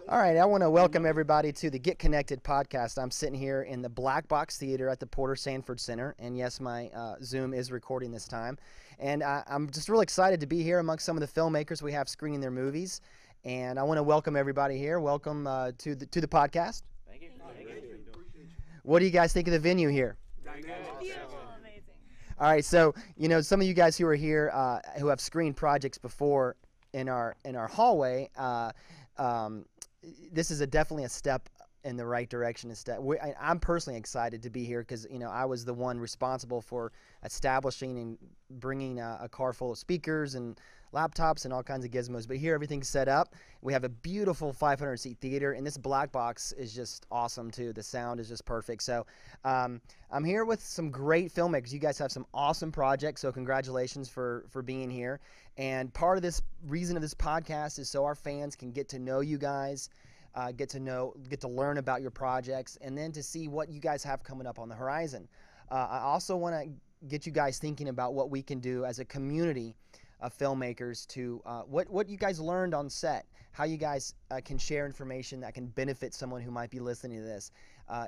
All right, I want to welcome everybody to the Get Connected podcast. I'm sitting here in the Black Box Theater at the Porter Sanford Center, and yes, my Zoom is recording this time. And I'm just really excited to be here amongst some of the filmmakers we have screening their movies. And I want to welcome everybody here. Welcome to the podcast. Thank you. What do you guys think of the venue here? Beautiful, amazing. All right, so some of you guys who are here who have screened projects before in our hallway. This is definitely a step in the right direction. I'm personally excited to be here because I was the one responsible for establishing and bringing a car full of speakers and laptops and all kinds of gizmos. But here everything's set up. We have a beautiful 500-seat theater, and this black box is just awesome too. The sound is just perfect. So I'm here with some great filmmakers. You guys have some awesome projects, so congratulations for being here. And part of this reason of this podcast is so our fans can get to know you guys, get to learn about your projects, and then to see what you guys have coming up on the horizon. I also want to get you guys thinking about what we can do as a community of filmmakers to what you guys learned on set, how you guys can share information that can benefit someone who might be listening to this.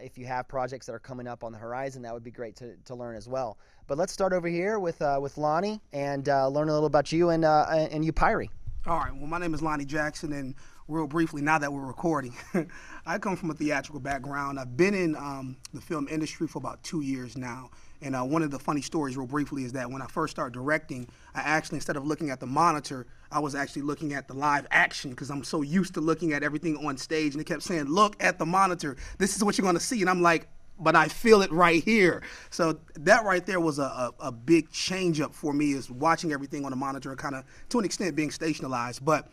If you have projects that are coming up on the horizon, that would be great to learn as well. But let's start over here with Lonnie and learn a little about you and you, Pyrie. All right. Well, my name is Lonnie Jackson, and real briefly, now that we're recording, I come from a theatrical background. I've been in the film industry for about 2 years now. And one of the funny stories, real briefly, is that when I first started directing, I actually, instead of looking at the monitor, I was actually looking at the live action because I'm so used to looking at everything on stage. And they kept saying, look at the monitor. This is what you're going to see. And I'm like, but I feel it right here. So that right there was a big change up for me, is watching everything on the monitor and kind of, to an extent, being stationalized. But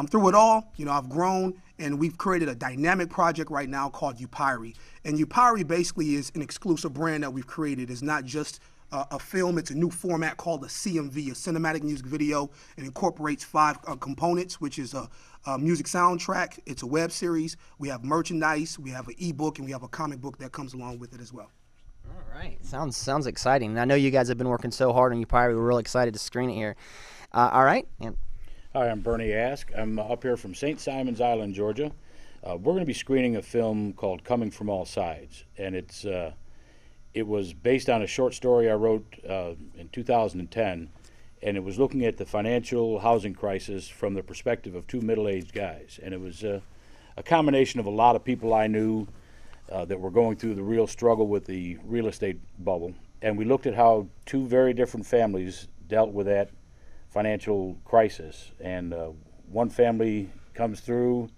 through it all, I've grown, and we've created a dynamic project right now called Upiri. And Upiri basically is an exclusive brand that we've created. It's not just a film. It's a new format called a CMV, a cinematic music video. It incorporates 5 components, which is a music soundtrack. It's a web series. We have merchandise. We have an ebook, and we have a comic book that comes along with it as well. All right. Sounds exciting. And I know you guys have been working so hard on Upiri. We're really excited to screen it here. All right. And Hi, I'm Bernie Ask. I'm up here from St. Simon's Island, Georgia. We're going to be screening a film called Coming from All Sides, and it was based on a short story I wrote in 2010, and it was looking at the financial housing crisis from the perspective of 2 middle-aged guys. And it was a combination of a lot of people I knew that were going through the real struggle with the real estate bubble, and we looked at how 2 very different families dealt with that financial crisis, and one family comes through,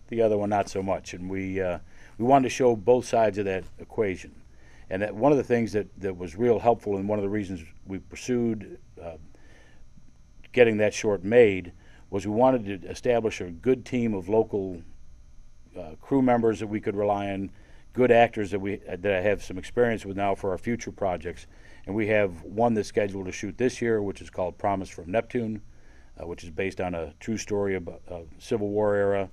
the other one not so much, and we wanted to show both sides of that equation. And that one of the things that was real helpful, and one of the reasons we pursued getting that short made, was we wanted to establish a good team of local crew members that we could rely on, good actors that I have some experience with now for our future projects. And we have one that's scheduled to shoot this year, which is called Promise from Neptune, which is based on a true story of a Civil War era,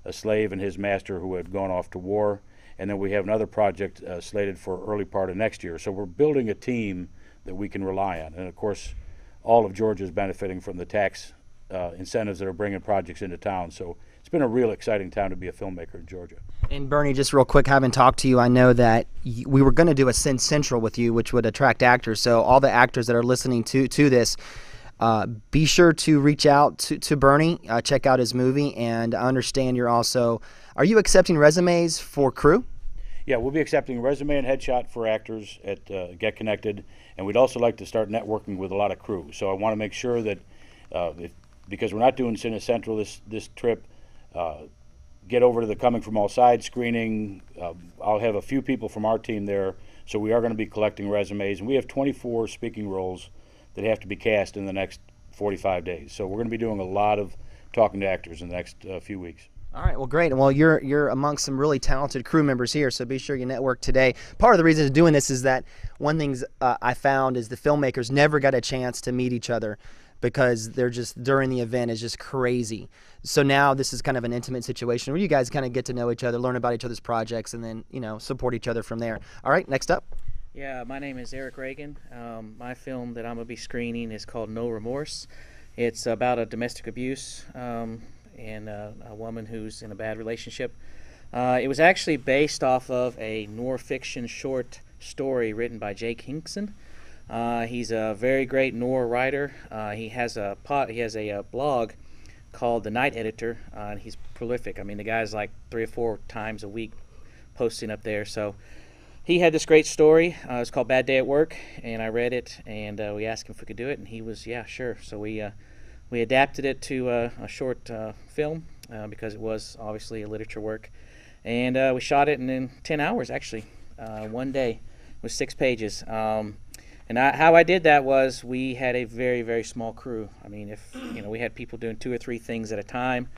a slave and his master who had gone off to war. And then we have another project slated for early part of next year. So we're building a team that we can rely on. And of course, all of Georgia is benefiting from the tax incentives that are bringing projects into town. So it's been a real exciting time to be a filmmaker in Georgia. And Bernie, just real quick, having talked to you, I know that we were going to do a Sin Central with you, which would attract actors. So all the actors that are listening to this, be sure to reach out to Bernie, check out his movie, and I understand are you accepting resumes for crew? Yeah, we'll be accepting resume and headshot for actors at Get Connected, and we'd also like to start networking with a lot of crew. So I want to make sure that, because we're not doing Cine Central this trip, get over to the Coming from All Sides screening. I'll have a few people from our team there, so we are going to be collecting resumes, and we have 24 speaking roles that have to be cast in the next 45 days. So we're going to be doing a lot of talking to actors in the next few weeks. All right, well, great. Well, you're amongst some really talented crew members here, so be sure you network today. Part of the reason of doing this is that one thing I found is the filmmakers never got a chance to meet each other because they're just, during the event, is just crazy. So now this is kind of an intimate situation where you guys kind of get to know each other, learn about each other's projects, and then, support each other from there. All right, next up. Yeah, my name is Eric Reagan. My film that I'm going to be screening is called No Remorse. It's about a domestic abuse and a woman who's in a bad relationship. It was actually based off of a noir fiction short story written by Jake Hinkson. He's a very great noir writer. He has a blog called The Night Editor, and he's prolific. I mean, the guy's like 3 or 4 times a week posting up there. So he had this great story. It's called Bad Day at Work, and I read it, and we asked him if we could do it, and he was, yeah, sure. So we adapted it to a short film because it was obviously a literature work, and we shot it in 10 hours, actually, one day. It was 6 pages. And how I did that was we had a very, very small crew. I mean, we had people doing 2 or 3 things at a time,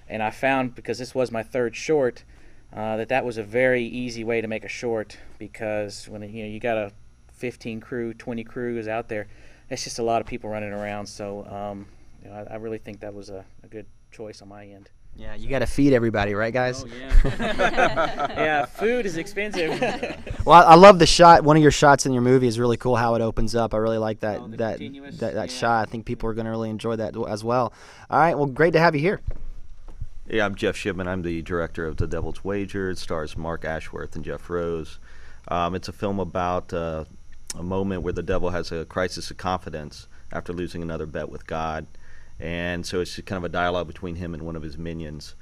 and I found, because this was my 3rd short, that was a very easy way to make a short, because when you got a 15 crew, 20 crews out there, it's just a lot of people running around. So I really think that was a good choice on my end. Yeah, you got to feed everybody, right, guys? Oh, yeah. Yeah, food is expensive. Well, I love the shot. One of your shots in your movie is really cool. How it opens up. I really like that that shot. I think people are going to really enjoy that as well. All right. Well, great to have you here. Yeah, I'm Jeff Shipman. I'm the director of The Devil's Wager. It stars Mark Ashworth and Jeff Rose. It's a film about a moment where the devil has a crisis of confidence after losing another bet with God. And so it's kind of a dialogue between him and one of his minions,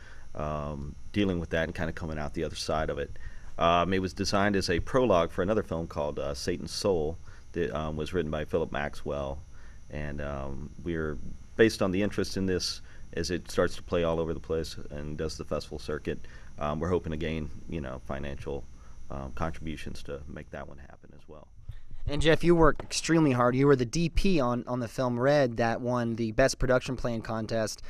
dealing with that and kind of coming out the other side of it. It was designed as a prologue for another film called Satan's Soul that was written by Philip Maxwell. And we're, based on the interest in this, as it starts to play all over the place and does the festival circuit, we're hoping to gain, financial contributions to make that one happen as well. And Jeff, you worked extremely hard. You were the DP on the film Red that won the Best Production Plan contest.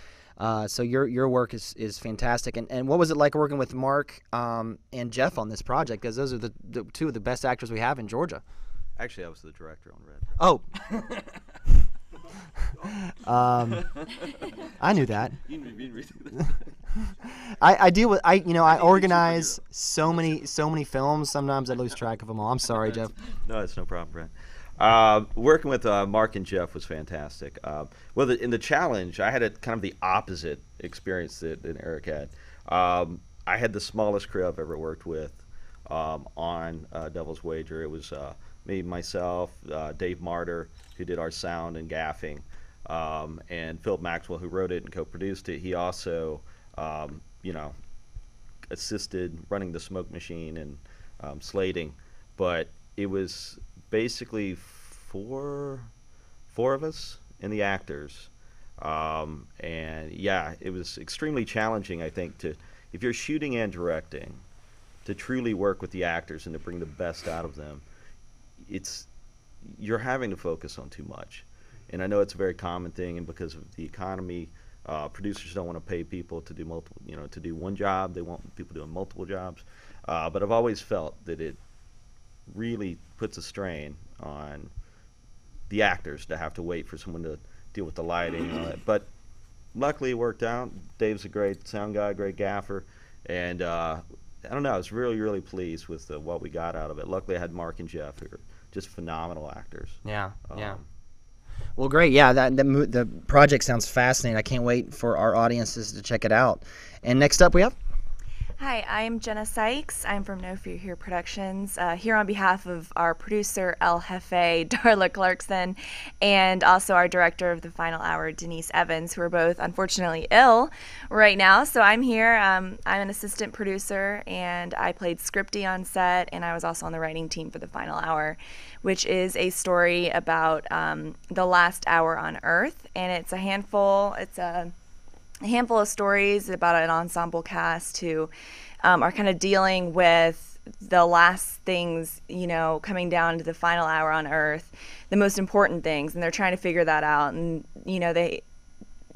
So your work is fantastic. And what was it like working with Mark and Jeff on this project? Because those are the 2 of the best actors we have in Georgia. Actually, I was the director on Red. Oh. I knew that. I deal with I organize so many films. Sometimes I lose track of them all. I'm sorry, Jeff. No, it's no problem, Brent. Working with Mark and Jeff was fantastic. In the challenge, I had kind of the opposite experience that Eric had. I had the smallest crew I've ever worked with on Devil's Wager. It was me, myself, Dave Martyr, who did our sound and gaffing, and Philip Maxwell, who wrote it and co-produced it. He also assisted running the smoke machine and slating, but it was basically four of us and the actors, and yeah, it was extremely challenging, I think, if you're shooting and directing, to truly work with the actors and to bring the best out of them. You're having to focus on too much, and I know it's a very common thing, and because of the economy, producers don't want to pay people to do to do one job. They want people doing multiple jobs. But I've always felt that it really puts a strain on the actors to have to wait for someone to deal with the lighting and all that. But luckily it worked out. Dave's a great sound guy, great gaffer, and I don't know, I was really, really pleased with what we got out of it. Luckily I had Mark and Jeff, who are just phenomenal actors. Yeah. Well, great. Yeah, the project sounds fascinating. I can't wait for our audiences to check it out. And next up we have? Hi, I'm Jenna Sykes. I'm from No Fear Here Productions, here on behalf of our producer, El Jefe, Darla Clarkson, and also our director of the final hour, Denise Evans, who are both unfortunately ill right now. So I'm here. I'm an assistant producer, and I played Scripty on set, and I was also on the writing team for the final hour, which is a story about the last hour on Earth, and it's a handful of stories about an ensemble cast who are kind of dealing with the last things, coming down to the final hour on Earth, the most important things, and they're trying to figure that out. And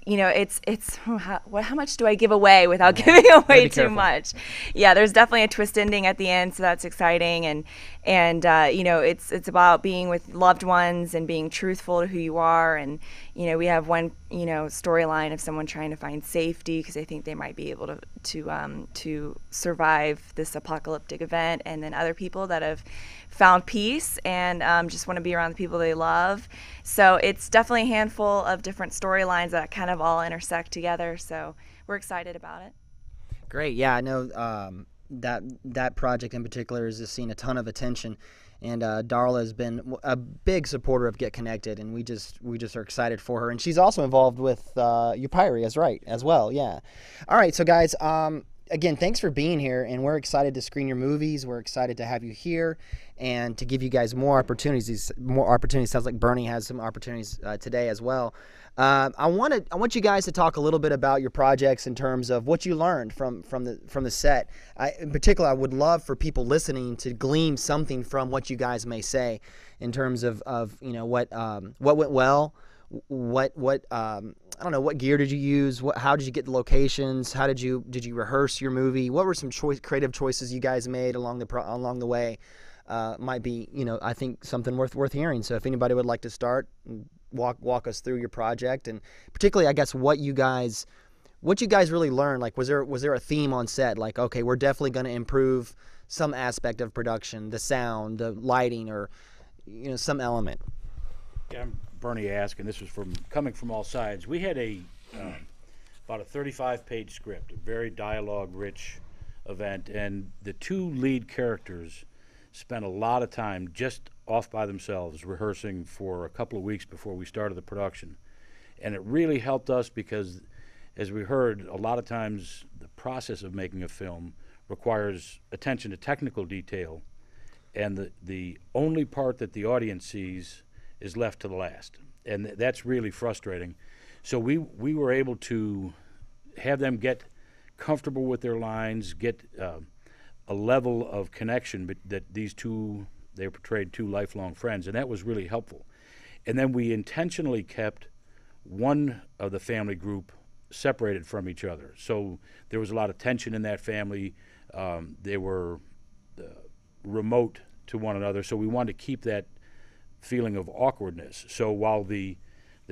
it's how much do I give away without giving away too much? Yeah, there's definitely a twist ending at the end, so that's exciting. And it's about being with loved ones and being truthful to who you are, and we have one, storyline of someone trying to find safety because they think they might be able to survive this apocalyptic event, and then other people that have found peace and just want to be around the people they love. So it's definitely a handful of different storylines that kind of all intersect together. So we're excited about it. Great. Yeah, I know that project in particular has just seen a ton of attention, and Darla has been a big supporter of Get Connected, and we just are excited for her. And she's also involved with Upiri as well. Yeah. All right, so guys, again, thanks for being here, and we're excited to screen your movies. We're excited to have you here and to give you guys more opportunities. Sounds like Bernie has some opportunities today as well. I want you guys to talk a little bit about your projects in terms of what you learned from the set. In particular, I would love for people listening to glean something from what you guys may say in terms of what went well, what I don't know, what gear did you use, how did you get the locations, how did you rehearse your movie, what were some creative choices you guys made along the way. Might be I think something worth hearing. So if anybody would like to start, walk us through your project, and particularly I guess what you guys really learned. Like was there a theme on set, like, okay, we're definitely going to improve some aspect of production, the sound, the lighting, or some element? Yeah, I'm Bernie Ask, and this was coming from all sides. We had about a 35-page script, a very dialogue-rich event, and the two lead characters spent a lot of time just off by themselves rehearsing for a couple of weeks before we started the production. And it really helped us because, as we heard, a lot of times the process of making a film requires attention to technical detail, and the only part that the audience sees is left to the last. And that's really frustrating. So we were able to have them get comfortable with their lines, get a level of connection that they portrayed two lifelong friends, and that was really helpful. And then we intentionally kept one of the family group separated from each other. So there was a lot of tension in that family. They were remote to one another, so we wanted to keep that feeling of awkwardness. So while the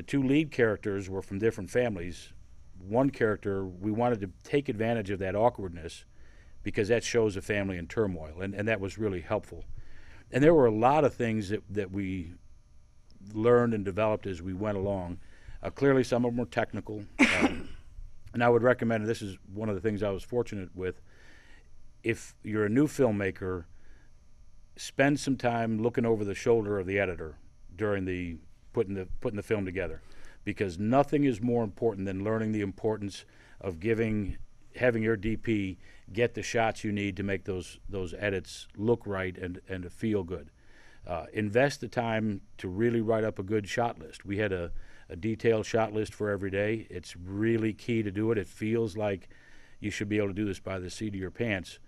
two lead characters were from different families, one character, we wanted to take advantage of that awkwardness because that shows a family in turmoil, and that was really helpful. And there were a lot of things that we learned and developed as we went along. Clearly, some of them were technical, and I would recommend, and this is one of the things I was fortunate with, if you're a new filmmaker, spend some time looking over the shoulder of the editor during the putting the film together, because nothing is more important than learning the importance of having your DP get the shots you need to make those edits look right and to feel good. Invest the time to really write up a good shot list. We had a detailed shot list for every day. It's really key to do it. It feels like you should be able to do this by the seat of your pants.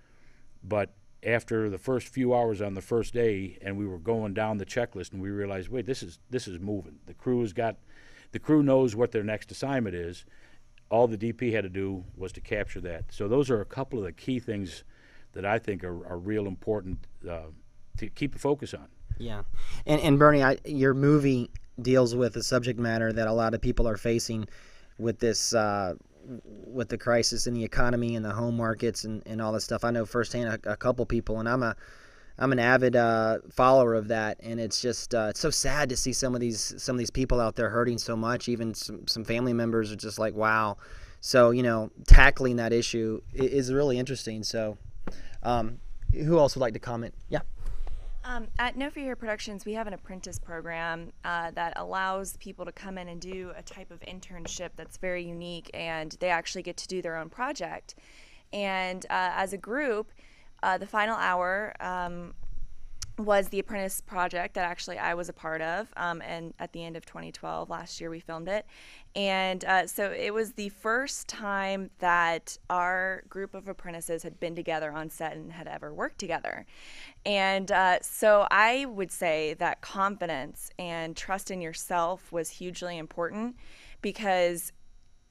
But after the first few hours on the first day, and we were going down the checklist, and we realized, wait, this is moving. The crew knows what their next assignment is. All the DP had to do was to capture that. So those are a couple of the key things that I think are real important to keep a focus on. Yeah, and Bernie, your movie deals with a subject matter that a lot of people are facing with this, with the crisis in the economy and the home markets and all this stuff. I know firsthand a couple people, and I'm an avid follower of that, and it's just it's so sad to see some of these people out there hurting so much. Even some family members are just like, wow. So tackling that issue is really interesting. So who else would like to comment? Yeah. At No Fear Productions, we have an apprentice program that allows people to come in and do a type of internship that's very unique, and they actually get to do their own project. And as a group, the final hour was the apprentice project that actually I was a part of, and at the end of 2012, last year, we filmed it. And so it was the first time that our group of apprentices had been together on set and had ever worked together. And so I would say that confidence and trust in yourself was hugely important, because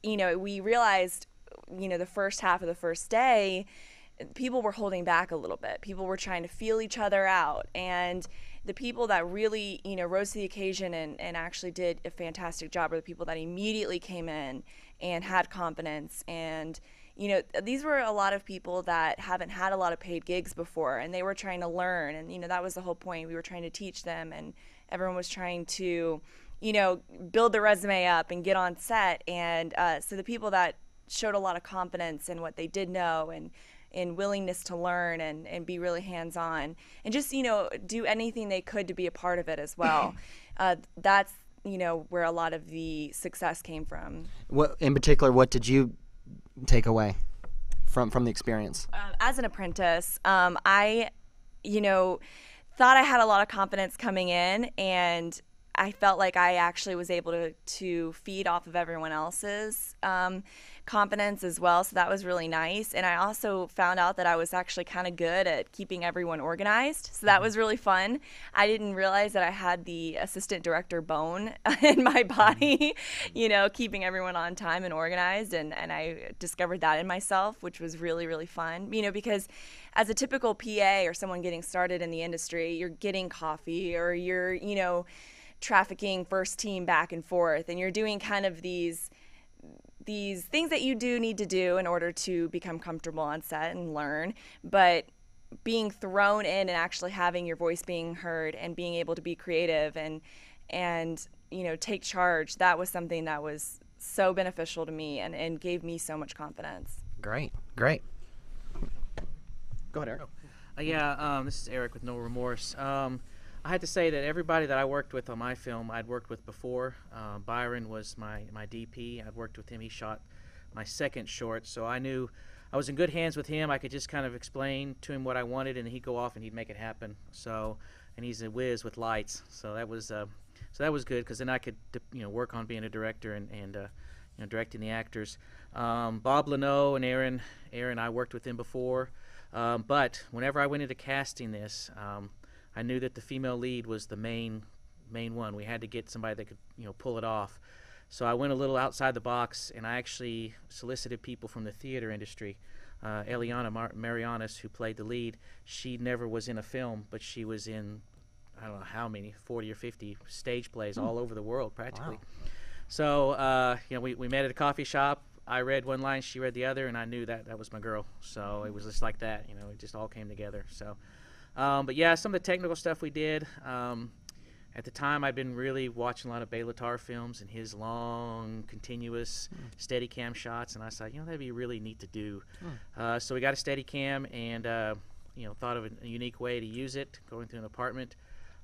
we realized the first half of the first day people were holding back a little bit. People were trying to feel each other out. And the people that really, rose to the occasion and actually did a fantastic job were the people that immediately came in and had confidence. And, these were a lot of people that haven't had a lot of paid gigs before, and they were trying to learn. And, that was the whole point. We were trying to teach them, and everyone was trying to, build the resume up and get on set. And so the people that showed a lot of confidence in what they did know and in willingness to learn and be really hands-on and just, do anything they could to be a part of it as well. That's, where a lot of the success came from. What, in particular, what did you take away from the experience? As an apprentice, I, thought I had a lot of confidence coming in, and I felt like I actually was able to feed off of everyone else's confidence as well. So that was really nice. And I also found out that I was actually kind of good at keeping everyone organized. So that was really fun. I didn't realize that I had the assistant director bone in my body, keeping everyone on time and organized. And I discovered that in myself, which was really, really fun, because as a typical PA or someone getting started in the industry, you're getting coffee or you're, trafficking first team back and forth, and you're doing kind of these things that you do need to do in order to become comfortable on set and learn, but being thrown in and actually having your voice being heard and being able to be creative and take charge, that was something that was so beneficial to me and gave me so much confidence. Great. Go ahead, Eric. This is Eric with No Remorse. I had to say that everybody that I worked with on my film, I'd worked with before. Byron was my DP. I'd worked with him. He shot my second short, so I knew I was in good hands with him. I could just kind of explain to him what I wanted, and he'd go off and he'd make it happen. And he's a whiz with lights, so that was good, because then I could work on being a director and directing the actors. Bob Leno and Aaron, I worked with him before, but whenever I went into casting this. I knew that the female lead was the main one. We had to get somebody that could, pull it off. So I went a little outside the box, and I actually solicited people from the theater industry. Eliana Marianis, who played the lead, she never was in a film, but she was in, I don't know how many, 40 or 50 stage plays all over the world, practically. Wow. So, we met at a coffee shop. I read one line, she read the other, and I knew that was my girl. So it was just like that, it just all came together. So. But yeah, some of the technical stuff we did. At the time, I'd been really watching a lot of Bela Tarr films and his long, continuous Steadicam shots, and I thought, that'd be really neat to do. So we got a Steadicam and, thought of a unique way to use it, going through an apartment.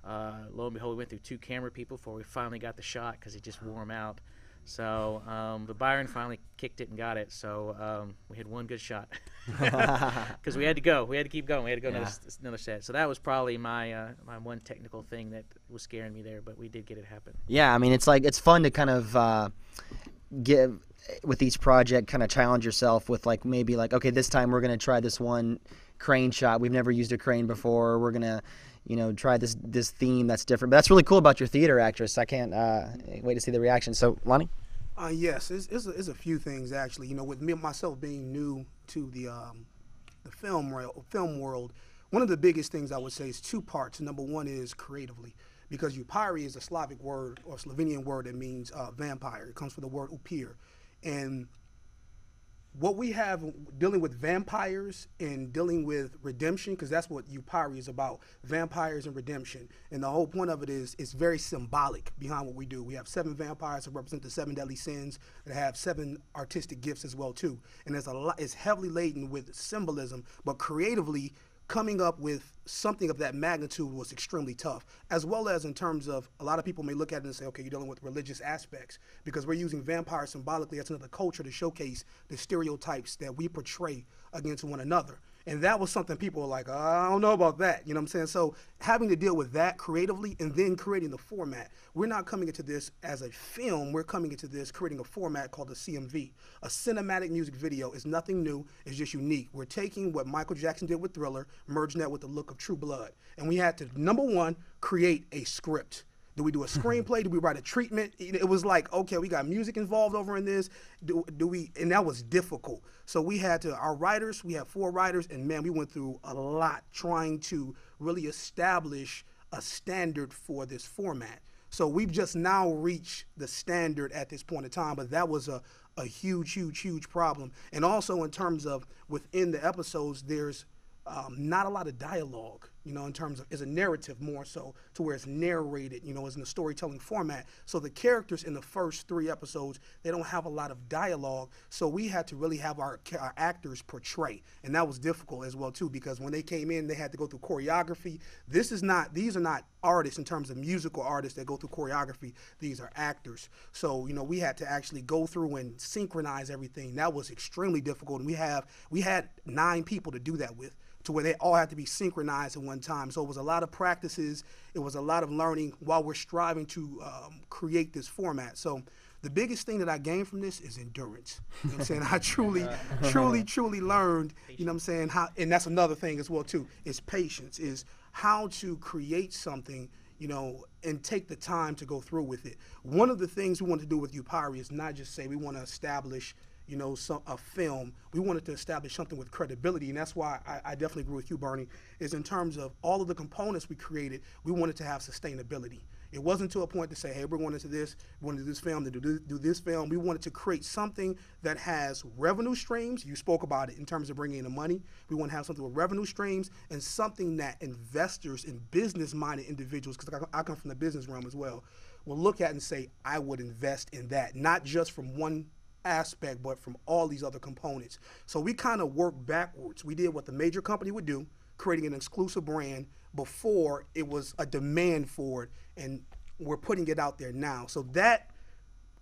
Lo and behold, we went through 2 camera people before we finally got the shot because it just wore him out. So the Byron finally kicked it and got it. So we had one good shot because we had to go. We had to keep going. We had to go another set. So that was probably my one technical thing that was scaring me there, but we did get it happen. Yeah, I mean, it's fun to kind of give with each project, kind of challenge yourself with maybe okay, this time we're gonna try this one crane shot. We've never used a crane before. We're gonna try this theme that's different. But that's really cool about your theater actress. I can't wait to see the reaction. So, Lonnie? Yes, it's a few things, actually. With me myself being new to the film world, one of the biggest things I would say is 2 parts. Number one is creatively, because upiri is a Slavic word or Slovenian word that means vampire. It comes from the word upir. And what we have dealing with vampires and dealing with redemption, because that's what upiri is about, vampires and redemption. And the whole point of it is it's very symbolic behind what we do. We have 7 vampires that represent the 7 deadly sins that have 7 artistic gifts as well too. And there's a lot, it's heavily laden with symbolism, but creatively coming up with something of that magnitude was extremely tough, as well as in terms of a lot of people may look at it and say, okay, you're dealing with religious aspects, because we're using vampires symbolically as another culture to showcase the stereotypes that we portray against one another. And that was something people were like, I don't know about that, you know what I'm saying? So having to deal with that creatively and then creating the format. We're not coming into this as a film, we're coming into this creating a format called a CMV. A cinematic music video is nothing new, it's just unique. We're taking what Michael Jackson did with Thriller, merging that with the look of True Blood. And we had to, number one, create a script. Do we do a screenplay? Do we write a treatment? It was like, okay, we got music involved over in this. Do we? And that was difficult. So we had to, our writers, we had 4 writers, and man, we went through a lot trying to really establish a standard for this format. So we've just now reached the standard at this point in time, but that was a huge problem. And also in terms of within the episodes, there's not a lot of dialogue, in terms of, is a narrative more so to where it's narrated, as in a storytelling format. So the characters in the first 3 episodes, they don't have a lot of dialogue. So we had to really have our actors portray. And that was difficult as well too, because when they came in, they had to go through choreography. These are not artists in terms of musical artists that go through choreography. These are actors. So, we had to actually go through and synchronize everything. That was extremely difficult. And we had 9 people to do that with, to where they all had to be synchronized at one time. So it was a lot of practices. It was a lot of learning while we're striving to create this format. So the biggest thing that I gained from this is endurance. You know what I'm saying? I truly learned, you know what I'm saying, how, and that's another thing as well too, is patience, is how to create something, and take the time to go through with it. One of the things we want to do with Upari is not just say we want to establish a film. We wanted to establish something with credibility, and that's why I definitely agree with you, Bernie, is in terms of all of the components we created, we wanted to have sustainability. It wasn't to a point to say, hey, we're going into this, we want to do this film, to do this film. We wanted to create something that has revenue streams. You spoke about it in terms of bringing in the money. We want to have something with revenue streams and something that investors and business-minded individuals, because I come from the business realm as well, will look at and say, I would invest in that, not just from one aspect, but from all these other components. So we kind of worked backwards. We did what the major company would do, creating an exclusive brand before it was a demand for it, and we're putting it out there now. So that,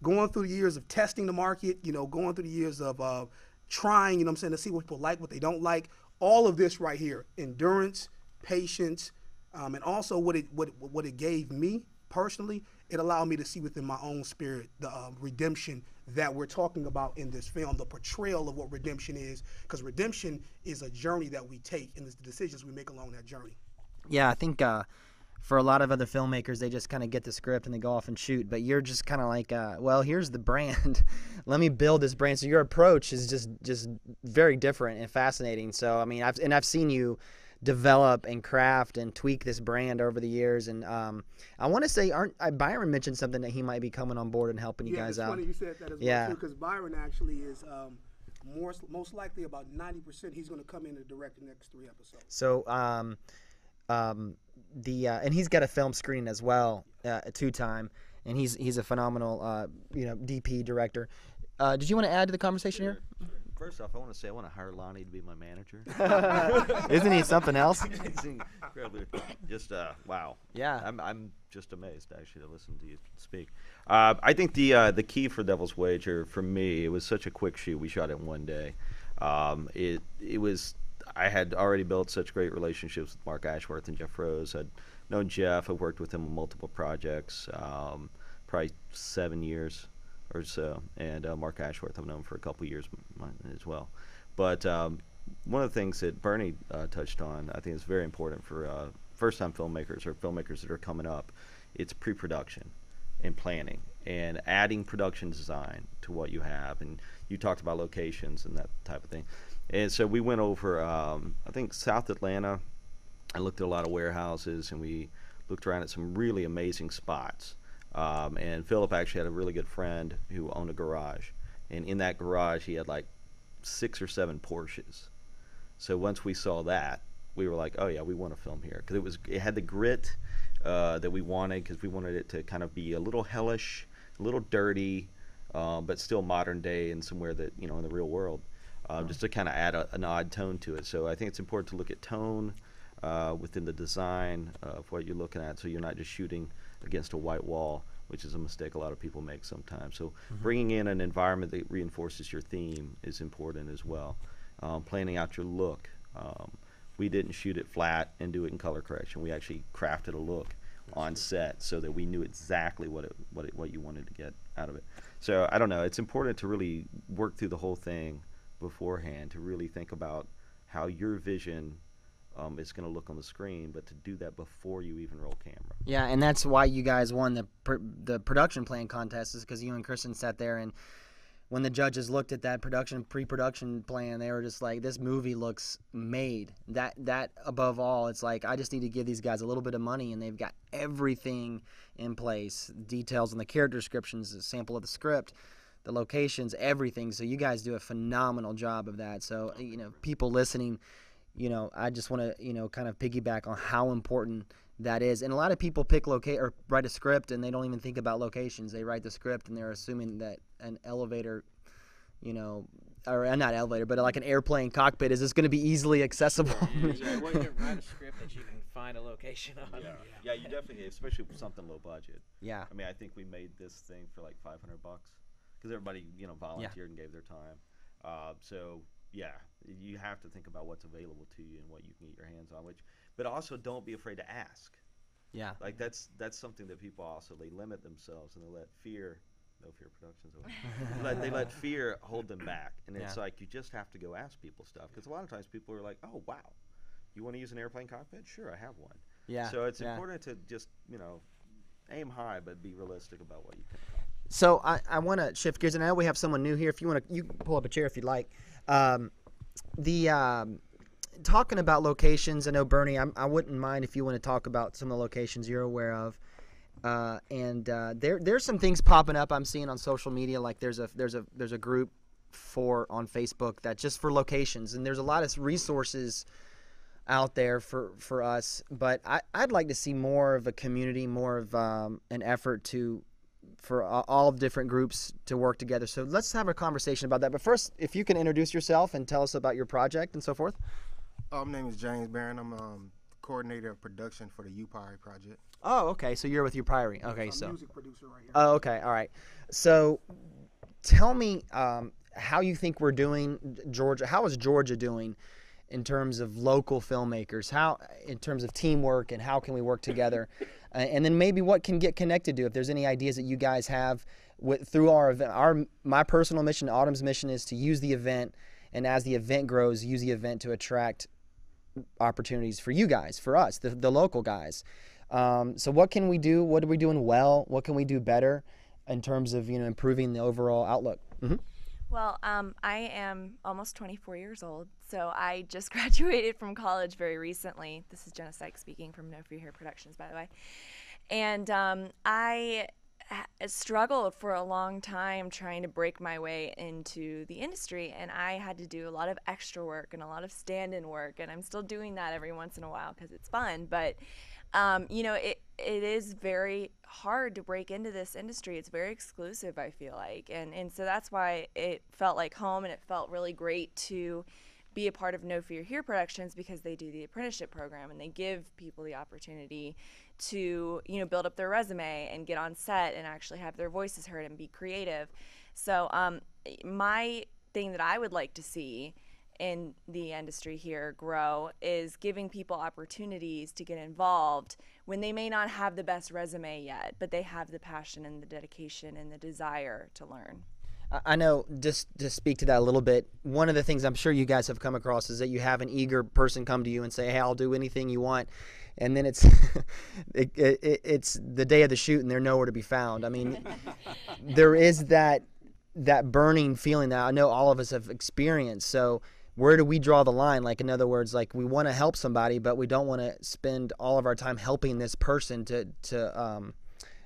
going through the years of testing the market, going through the years of trying, to see what people like, what they don't like, all of this right here, endurance, patience, and also what it gave me personally, it allowed me to see within my own spirit the redemption that we're talking about in this film, the portrayal of what redemption is, because redemption is a journey that we take, and it's the decisions we make along that journey. Yeah, I think for a lot of other filmmakers, they just kind of get the script and they go off and shoot. But you're just kind of like, well, here's the brand. Let me build this brand. So your approach is just very different and fascinating. So I mean, I've seen you develop and craft and tweak this brand over the years. And I want to say, Byron mentioned something that he might be coming on board and helping you guys out. Yeah, it's funny you said that as well too, because Byron actually is most likely about 90% he's going to come in and direct the next 3 episodes. So and he's got a film screening as well, 2-time, and he's a phenomenal DP director. Did you want to add to the conversation here? First off, I want to say I want to hire Lonnie to be my manager. Isn't he something else? Just wow. Yeah. I'm just amazed actually to listen to you speak. I think the key for Devil's Wager for me, it was such a quick shoot. We shot it in one day. It was. I had already built such great relationships with Mark Ashworth and Jeff Rose. I'd known Jeff. I've worked with him on multiple projects, probably 7 years or so. And Mark Ashworth I've known for a couple years as well. But one of the things that Bernie touched on, I think is very important for first-time filmmakers or filmmakers that are coming up. It's pre-production and planning and adding production design to what you have. And you talked about locations and that type of thing. And so we went over, I think, South Atlanta. I looked at a lot of warehouses, and we looked around at some really amazing spots. And Philip actually had a really good friend who owned a garage. And in that garage, he had like 6 or 7 Porsches. So once we saw that, we were like, oh, yeah, we want to film here. Because it had the grit that we wanted, because we wanted it to kind of be a little hellish, a little dirty, but still modern day and somewhere that, in the real world. Just to kind of add an odd tone to it. So I think it's important to look at tone within the design of what you're looking at, so you're not just shooting against a white wall, which is a mistake a lot of people make sometimes. So bringing in an environment that reinforces your theme is important as well. Planning out your look. We didn't shoot it flat and do it in color correction. We actually crafted a look on set so that we knew exactly what you wanted to get out of it. So I don't know. It's important to really work through the whole thing beforehand, to really think about how your vision it's going to look on the screen, but to do that before you even roll camera. Yeah, and that's why you guys won the production plan contest, is because you and Kristen sat there, and when the judges looked at that pre-production plan, they were just like, this movie looks made. That above all, it's like, I just need to give these guys a little bit of money, and they've got everything in place, details on the character descriptions, a sample of the script, the locations, everything. So you guys do a phenomenal job of that. So, people listening, I just want to, kind of piggyback on how important that is. And a lot of people or write a script, and they don't even think about locations. They write the script, and they're assuming that an elevator, or not elevator, but like an airplane cockpit is just going to be easily accessible. Yeah, well, you can write a script that you can find a location on. Yeah, you definitely, especially with something low budget. Yeah. I mean, I think we made this thing for like $500 because everybody, volunteered and gave their time. So yeah, you have to think about what's available to you and what you can get your hands on. But also don't be afraid to ask. Yeah. Like that's something that people also, they limit themselves and they let fear. No Fear Productions. They let fear hold them back, and it's like you just have to go ask people stuff, because a lot of times people are like, "Oh wow, you want to use an airplane cockpit? Sure, I have one." Yeah. So it's important to just aim high, but be realistic about what you can. So I want to shift gears, and I know we have someone new here. If you want to, you can pull up a chair if you'd like. Talking about locations, I know Bernie, I wouldn't mind if you want to talk about some of the locations you're aware of. There's some things popping up I'm seeing on social media, like there's a group on Facebook that's just for locations, and there's a lot of resources out there for us, but I'd like to see more of a community, more of an effort for all different groups to work together. So let's have a conversation about that. But first, if you can introduce yourself and tell us about your project and so forth. My name is James Barron. I'm coordinator of production for the UPIRE project. Oh, okay. So you're with UPIRE. Okay, I'm so. music producer right here. Oh, okay. All right. So tell me how you think we're doing, Georgia. How is Georgia doing in terms of local filmmakers? How, in terms of teamwork, and how can we work together? And then maybe what can get connected to, if there's any ideas that you guys have through our event. My personal mission, Autumn's mission, is to use the event, and as the event grows, use the event to attract opportunities for you guys, for us, the local guys. So what can we do? What are we doing well? What can we do better in terms of improving the overall outlook? Mm-hmm. Well, I am almost 24 years old, so I just graduated from college very recently. This is Jenna Sykes speaking from No Fear Here Productions, by the way. And I struggled for a long time trying to break my way into the industry, and I had to do a lot of extra work and a lot of stand-in work, and I'm still doing that every once in a while because it's fun, but it is very hard to break into this industry. It's very exclusive, I feel like, and so that's why it felt like home, and it felt really great to be a part of No Fear Here Productions, because they do the apprenticeship program and they give people the opportunity to build up their resume and get on set and actually have their voices heard and be creative. So my thing that I would like to see in the industry here grow is giving people opportunities to get involved when they may not have the best resume yet, but they have the passion and the dedication and the desire to learn. I know, just to speak to that a little bit, one of the things I'm sure you guys have come across is that you have an eager person come to you and say, hey, I'll do anything you want. And then it's it's the day of the shoot and they're nowhere to be found. I mean, there is that burning feeling that I know all of us have experienced. So where do we draw the line? Like, in other words, like, we want to help somebody, but we don't want to spend all of our time helping this person to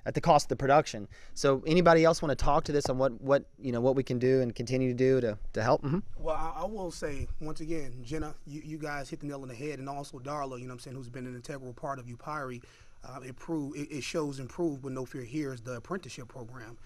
at the cost of the production. So anybody else want to talk to this on what we can do and continue to do to help? Mm-hmm. Well, I will say, once again, Jenna, you guys hit the nail on the head, and also Darla, who's been an integral part of UPIRE. It shows improved with No Fear Here is the apprenticeship program.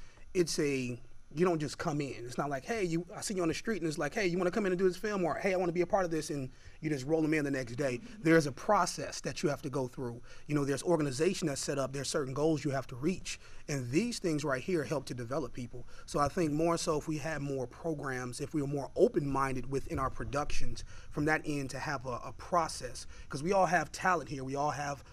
You don't just come in. It's not like, hey, I see you on the street, and it's like, hey, you want to come in and do this film, or hey, I want to be a part of this, and you just roll them in the next day. There's a process that you have to go through. There's organization that's set up. There's certain goals you have to reach, And these things right here help to develop people. So I think more so if we had more programs, if we were more open-minded within our productions from that end to have a process, because we all have talent here, we all have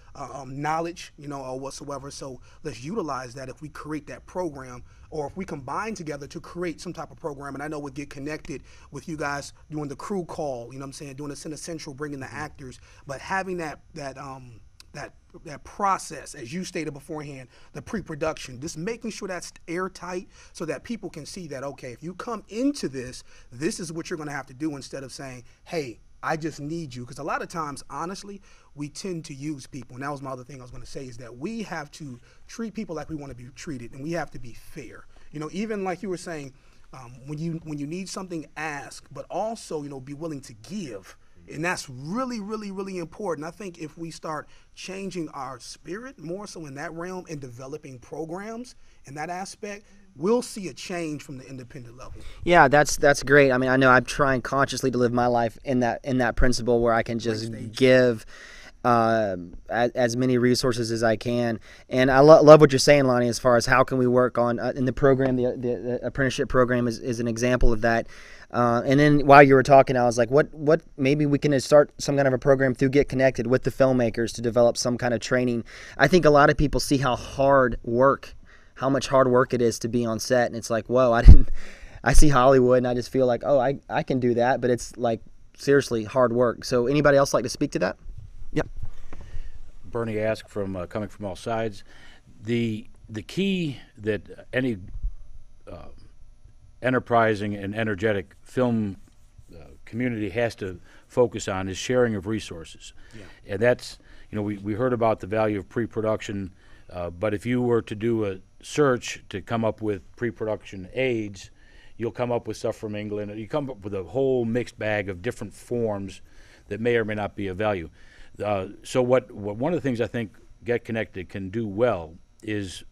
knowledge, or whatsoever. So let's utilize that if we create that program, or if we combine together to create some type of program. And I know we'll get connected with you guys doing the crew call, doing the Cine Central, bringing the actors, but having that process, as you stated beforehand, the pre-production, just making sure that's airtight so that people can see that, okay, if you come into this, this is what you're going to have to do, instead of saying, hey, I just need you. Because a lot of times, honestly, we tend to use people. And that was my other thing I was going to say, is that we have to treat people like we want to be treated, and we have to be fair. Even like you were saying, when you need something, ask, but also, be willing to give. And that's really, really, really important. I think if we start changing our spirit more so in that realm and developing programs in that aspect, we'll see a change from the independent level. Yeah, that's great. I mean, I know I'm trying consciously to live my life in that principle where I can just give as many resources as I can. And I love what you're saying, Lonnie, as far as how can we work on in the program. The apprenticeship program is an example of that. And then while you were talking, I was like, what maybe we can start some kind of a program through Get Connected with the filmmakers to develop some kind of training. I think a lot of people see how much hard work it is to be on set, and it's like, whoa, I see Hollywood and I just feel like, oh, I can do that, but it's like seriously hard work. So anybody else like to speak to that? Yep. Bernie asked from Coming From All Sides. The key that any enterprising and energetic film community has to focus on is sharing of resources. Yeah. And that's, we heard about the value of pre-production, but if you were to do a search to come up with pre-production aids, you'll come up with stuff from England. You come up with a whole mixed bag of different forms that may or may not be of value. So what one of the things I think Get Connected can do well is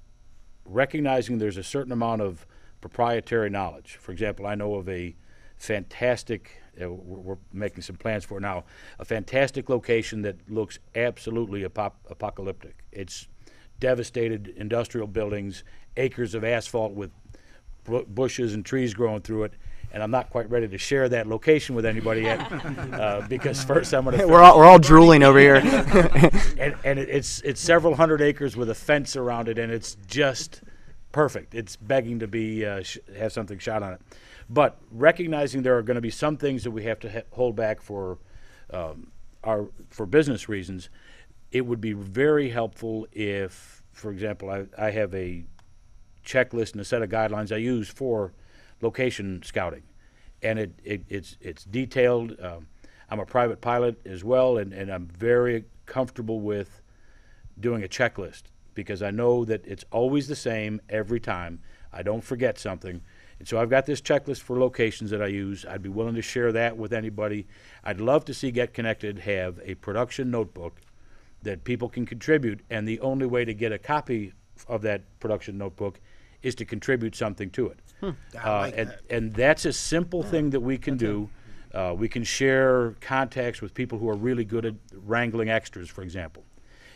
recognizing there's a certain amount of proprietary knowledge. For example, I know of a fantastic, we're making some plans for it now, a fantastic location that looks absolutely apocalyptic. It's devastated industrial buildings, acres of asphalt with bushes and trees growing through it. And I'm not quite ready to share that location with anybody yet, because first I'm going to. We're all drooling over here. and it's several hundred acres with a fence around it, and it's just perfect. It's begging to be have something shot on it. But recognizing there are going to be some things that we have to hold back for business reasons, it would be very helpful if, for example, I have a checklist and a set of guidelines I use for location scouting, and it's detailed. I'm a private pilot as well, and I'm very comfortable with doing a checklist because I know that it's always the same every time. I don't forget something. And so I've got this checklist for locations that I use. I'd be willing to share that with anybody. I'd love to see Get Connected have a production notebook that people can contribute, and the only way to get a copy of that production notebook is to contribute something to it. And that's a simple thing that we can do. We can share contacts with people who are really good at wrangling extras, for example.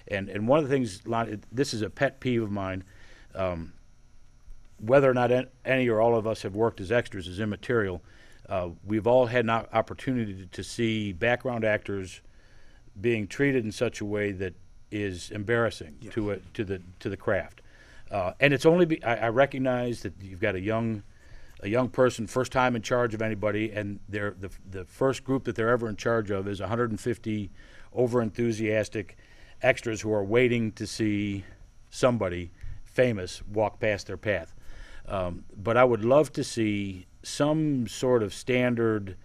And one of the things, this is a pet peeve of mine, whether or not any or all of us have worked as extras is immaterial. We've all had an opportunity to see background actors being treated in such a way that is embarrassing to the craft. And it's only I recognize that you've got a young person, first time in charge of anybody, and the first group that they're ever in charge of is 150 over-enthusiastic extras who are waiting to see somebody famous walk past their path. But I would love to see some sort of standards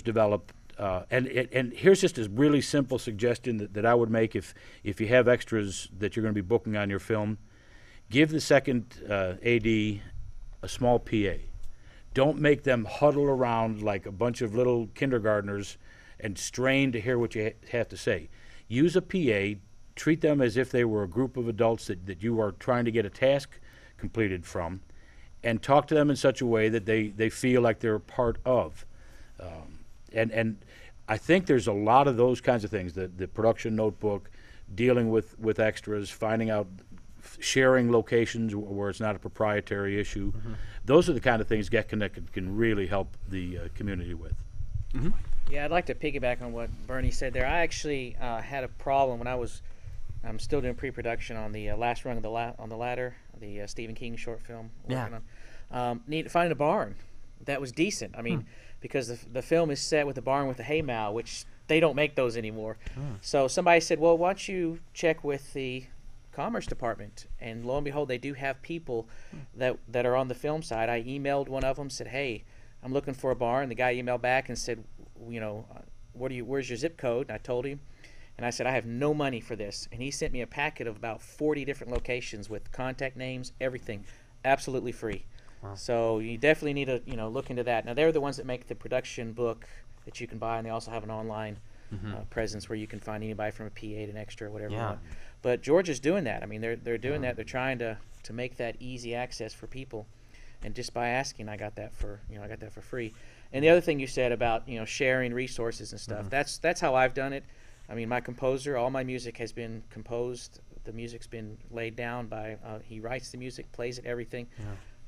developed. And here's just a really simple suggestion that I would make if you have extras that you're going to be booking on your film. Give the second AD a small PA. Don't make them huddle around like a bunch of little kindergartners and strain to hear what you have to say. Use a PA. Treat them as if they were a group of adults that you are trying to get a task completed from, and talk to them in such a way that they feel like they're a part of. And I think there's a lot of those kinds of things, the production notebook, dealing with extras, finding out sharing locations where it's not a proprietary issue. Those are the kind of things Get Connected can really help the community with. Yeah, I'd like to piggyback on what Bernie said there. I actually had a problem when I'm still doing pre-production on the last rung of on the ladder, the Stephen King short film. Working on. Need to find a barn that was decent. I mean, because the film is set with a barn with a hay mow, which they don't make those anymore. So somebody said, well, why don't you check with the Commerce Department? And lo and behold, they do have people that are on the film side. I emailed one of them, said, hey, I'm looking for a barn. The guy emailed back and said, you know, where's your zip code? And I told him, and I said, I have no money for this. And he sent me a packet of about 40 different locations with contact names, everything, absolutely free. So you definitely need to look into that. Now they're the ones that make the production book that you can buy, and they also have an online presence where you can find anybody from a PA to an extra or whatever you want. But Georgia's doing that. I mean, they're doing that. They're trying to make that easy access for people, and just by asking, I got that for free. And the other thing you said about sharing resources and stuff, that's how I've done it. I mean, my composer, all my music has been composed. The music's been laid down by he writes the music, plays it, everything.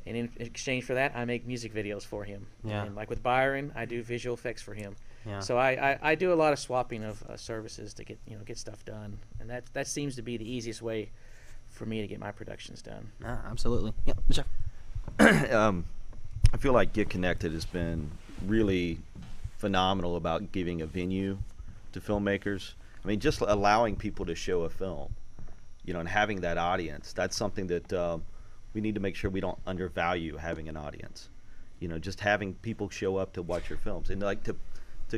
And in exchange for that, I make music videos for him. And like with Byron, I do visual effects for him. So I do a lot of swapping of services to get stuff done, and that seems to be the easiest way for me to get my productions done. Absolutely. Yep. Jeff. I feel like Get Connected has been really phenomenal about giving a venue to filmmakers. I mean, just allowing people to show a film, and having that audience. That's something that we need to make sure we don't undervalue having an audience. Just having people show up to watch your films, and like to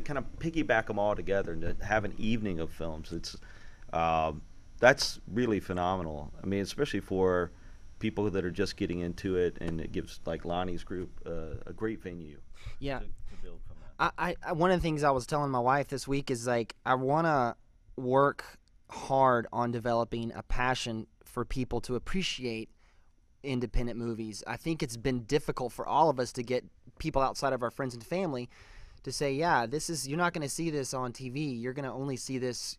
kind of piggyback them all together and to have an evening of films. That's really phenomenal. I mean, especially for people that are just getting into it, and it gives like Lonnie's group a great venue. Yeah. To build from that. I one of the things I was telling my wife this week is like I want to work hard on developing a passion for people to appreciate independent movies. I think it's been difficult for all of us to get people outside of our friends and family to say, yeah, you're not going to see this on TV. You're going to only see this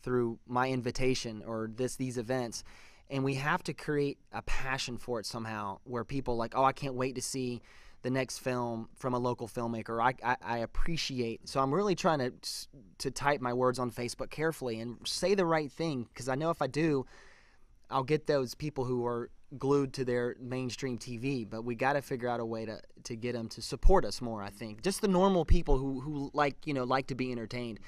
through my invitation or these events. And we have to create a passion for it somehow, where people like, oh, I can't wait to see the next film from a local filmmaker. I appreciate. So I'm really trying to type my words on Facebook carefully and say the right thing, because I know if I do, I'll get those people who are glued to their mainstream TV. But we got to figure out a way to get them to support us more. I think just the normal people who like to be entertained.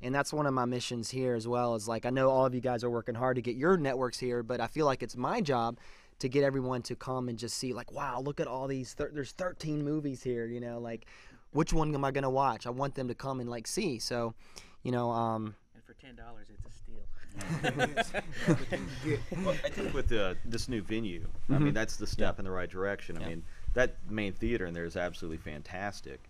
And that's one of my missions here as well. Is like, I know all of you guys are working hard to get your networks here, but I feel like it's my job to get everyone to come and just see, like, wow, look at all these. There's 13 movies here. Like, which one am I gonna watch? I want them to come and like see. So, And for $10, it's a steal. Well, I think with this new venue, I mean, that's the step in the right direction. I mean, that main theater in there is absolutely fantastic,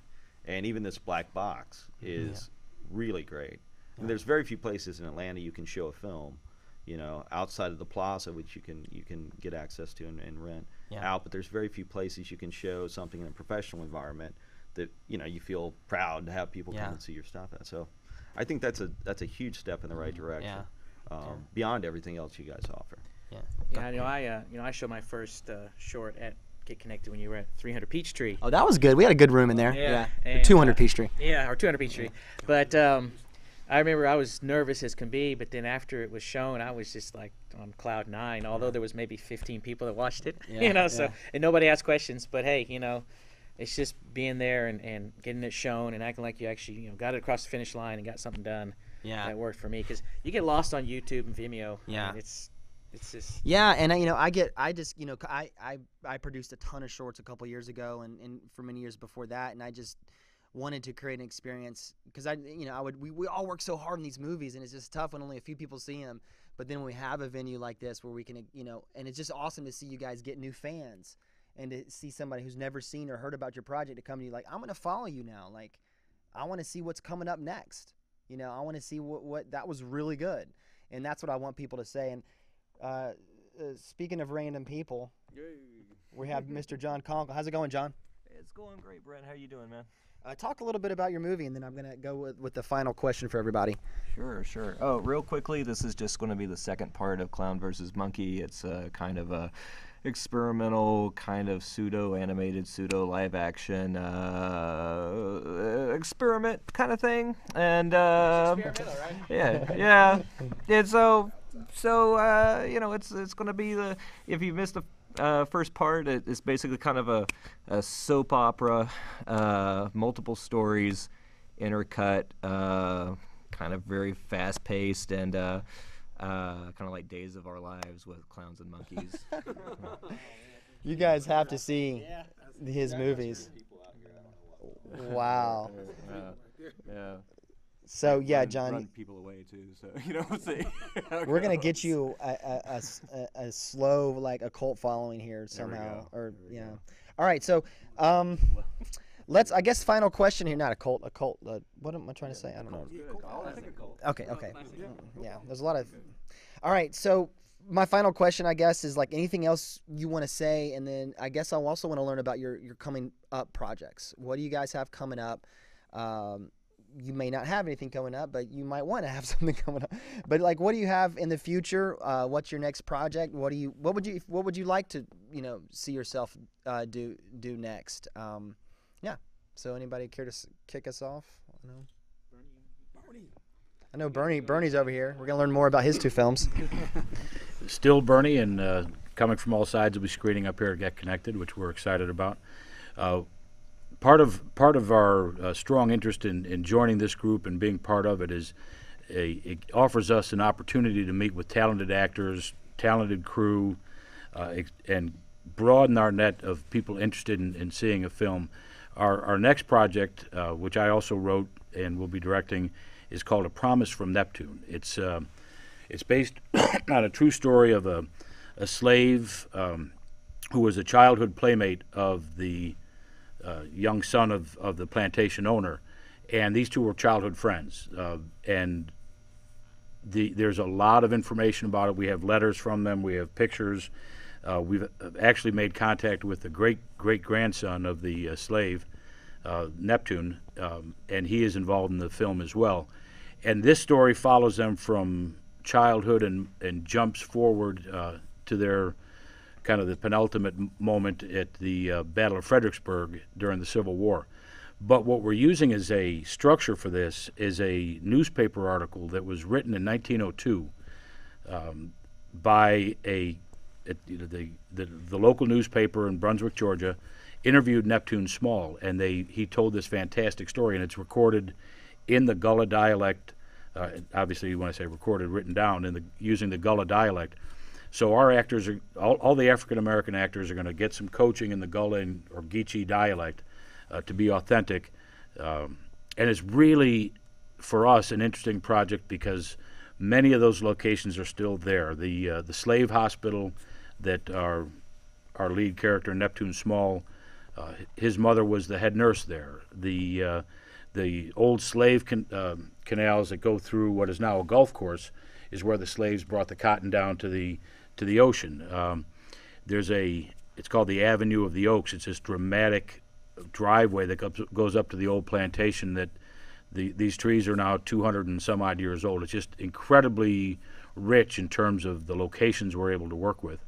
and even this black box is really great. And there's very few places in Atlanta you can show a film, outside of the plaza, which you can get access to and rent out. But there's very few places you can show something in a professional environment that you feel proud to have people come and see your stuff at. So I think that's a huge step in the right direction. Beyond everything else you guys offer. I showed my first short at Get Connected when you were at 300 Peachtree. Oh, that was good. We had a good room in there. And, 200 Peachtree. Or 200 Peachtree. But I remember I was nervous as can be, but then after it was shown, I was just like on cloud nine. Although there was maybe 15 people that watched it, and nobody asked questions. But hey, it's just being there and getting it shown and acting like you actually got it across the finish line and got something done. That worked for me, because you get lost on YouTube and Vimeo. I mean, it's just and I produced a ton of shorts a couple years ago and for many years before that, and I just wanted to create an experience, because we all work so hard in these movies, and it's just tough when only a few people see them. But then when we have a venue like this where we can and it's just awesome to see you guys get new fans, and to see somebody who's never seen or heard about your project to come to you like, I'm gonna follow you now, like I want to see what's coming up next. I want to see what that was really good, and that's what I want people to say. And speaking of random people, we have Mr. John Conkle. How's it going, John? It's going great, Brent. How you doing, man? Talk a little bit about your movie, and then I'm gonna go with the final question for everybody. Sure, sure. Oh, real quickly, this is just going to be the second part of Clown versus Monkey. It's kind of a experimental, kind of pseudo-animated, pseudo-live-action experiment kind of thing. And experimental, right? Yeah, yeah. And so you know, it's going to be the, if you missed the first part, it's basically kind of a soap opera, multiple stories, intercut, kind of very fast-paced, and kind of like Days of Our Lives with clowns and monkeys. You guys have to see his movies. Wow. Yeah. So yeah, John, run people away too. So you know, see. we're gonna get you a slow, like, a cult following here somehow, or yeah. All right, so let's, I guess, final question here. Not a cult. What am I trying to say? I don't know. I think a cult. Okay. Yeah, there's a lot of. All right, so my final question, I guess, is like anything else you want to say, and then I guess I also want to learn about your coming up projects. What do you guys have coming up? You may not have anything coming up, but you might want to have something coming up. But like, what do you have in the future? What's your next project? What would you like to, see yourself do next? Yeah. So anybody care to kick us off? I know Bernie's over here. We're gonna learn more about his two films. Still Bernie, and Coming From All Sides will be screening up here at Get Connected, which we're excited about. Part of our strong interest in joining this group and being part of it is it offers us an opportunity to meet with talented actors, talented crew, and broaden our net of people interested in seeing a film. Our next project, which I also wrote and will be directing, is called A Promise from Neptune. It's based on a true story of a slave who was a childhood playmate of the young son of the plantation owner, and these two were childhood friends. And there's a lot of information about it. We have letters from them. We have pictures. We've actually made contact with the great-grandson of the slave, Neptune, and he is involved in the film as well. And this story follows them from childhood and jumps forward to their kind of the penultimate moment at the Battle of Fredericksburg during the Civil War. But what we're using as a structure for this is a newspaper article that was written in 1902 by the local newspaper in Brunswick, Georgia, interviewed Neptune Small, and he told this fantastic story, and it's recorded in the Gullah dialect. Obviously, when I say recorded, written down using the Gullah dialect. So our actors all the African American actors are going to get some coaching in the Gullah or Geechee dialect to be authentic, and it's really for us an interesting project because many of those locations are still there. The slave hospital that our lead character Neptune Small, his mother was the head nurse there. The old slave canals that go through what is now a golf course is where the slaves brought the cotton down to the ocean. It's called the Avenue of the Oaks. It's this dramatic driveway that goes up to the old plantation that these trees are now 200 and some odd years old. It's just incredibly rich in terms of the locations we're able to work with.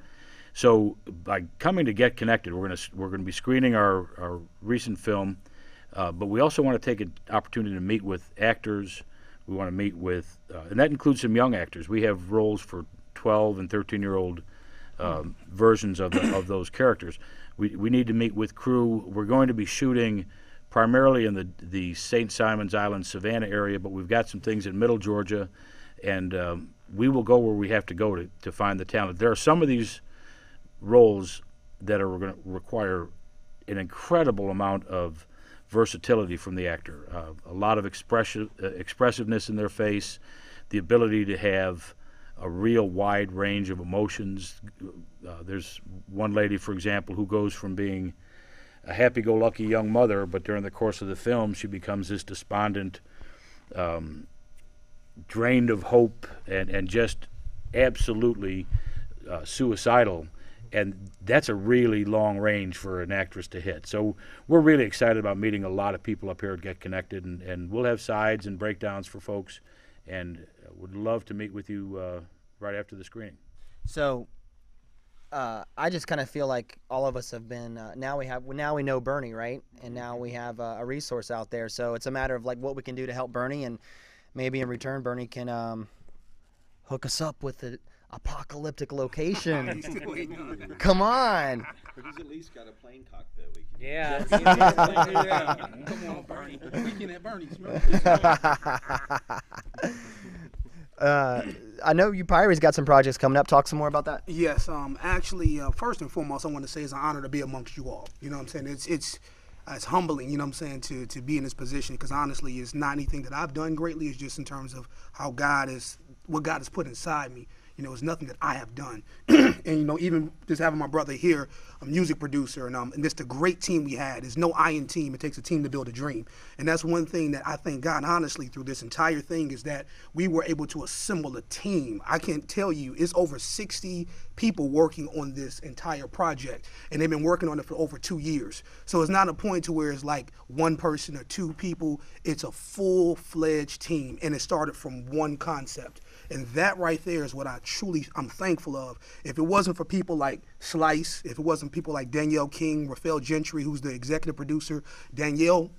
So by coming to Get Connected, we're going to be screening our recent film, but we also want to take an opportunity to meet with actors. We want to meet with, and that includes some young actors. We have roles for 12 and 13-year-old versions of those characters. We need to meet with crew. We're going to be shooting primarily in the St. Simons Island, Savannah area, but we've got some things in Middle Georgia, and we will go where we have to go to find the talent. There are some of these roles that are going to require an incredible amount of versatility from the actor, a lot of expressiveness in their face, the ability to have a real wide range of emotions. There's one lady, for example, who goes from being a happy-go-lucky young mother, but during the course of the film, she becomes this despondent, drained of hope, and just absolutely suicidal. and that's a really long range for an actress to hit. So we're really excited about meeting a lot of people up here at Get Connected, and we'll have sides and breakdowns for folks, and would love to meet with you right after the screening. So I just kind of feel like all of us have been now we know Bernie, right? And now we have a resource out there. So it's a matter of like what we can do to help Bernie, and maybe in return Bernie can hook us up with an apocalyptic location. Come on. But he's at least got a plane cockpit. We can Yeah. Come on, Bernie. Weekend at Bernie's. I know you Pirates got some projects coming up. Talk some more about that. Yes, actually, first and foremost, I want to say it's an honor to be amongst you all. You know what I'm saying? It's humbling, you know what I'm saying, to be in this position, because honestly, it's not anything that I've done greatly. It's just in terms of what God has put inside me. You know, it's nothing that I have done. And, you know, even just having my brother here, a music producer, and just the great team we had. There's no I in team. It takes a team to build a dream. And that's one thing that I thank God, honestly, through this entire thing, is that we were able to assemble a team. I can't tell you, it's over 60 people working on this entire project, and they've been working on it for over 2 years. So it's not a point to where it's like one person or two people. It's a full-fledged team, and it started from one concept. And that right there is what I'm thankful of. If it wasn't for people like Slice, if it wasn't people like Danielle King, Raphael Gentry, who's the executive producer, Danielle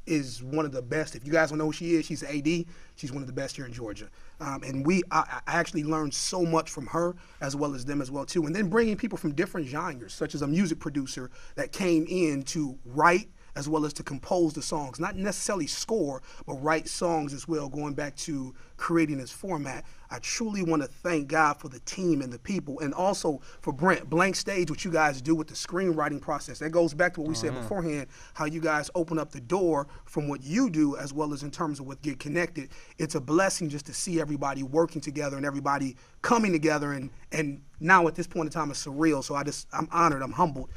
is one of the best. If you guys don't know who she is, she's an AD. She's one of the best here in Georgia. And I actually learned so much from her, as well as them as well too. And then bringing people from different genres, such as a music producer that came in to write as well as to compose the songs, not necessarily score, but write songs as well, going back to creating this format. I truly want to thank God for the team and the people, and also for Brent, Blank Stage, what you guys do with the screenwriting process. That goes back to what we said beforehand, how you guys open up the door from what you do, as well as in terms of what Get Connected. It's a blessing just to see everybody working together and everybody coming together, and now at this point in time it's surreal, so I'm honored, I'm humbled.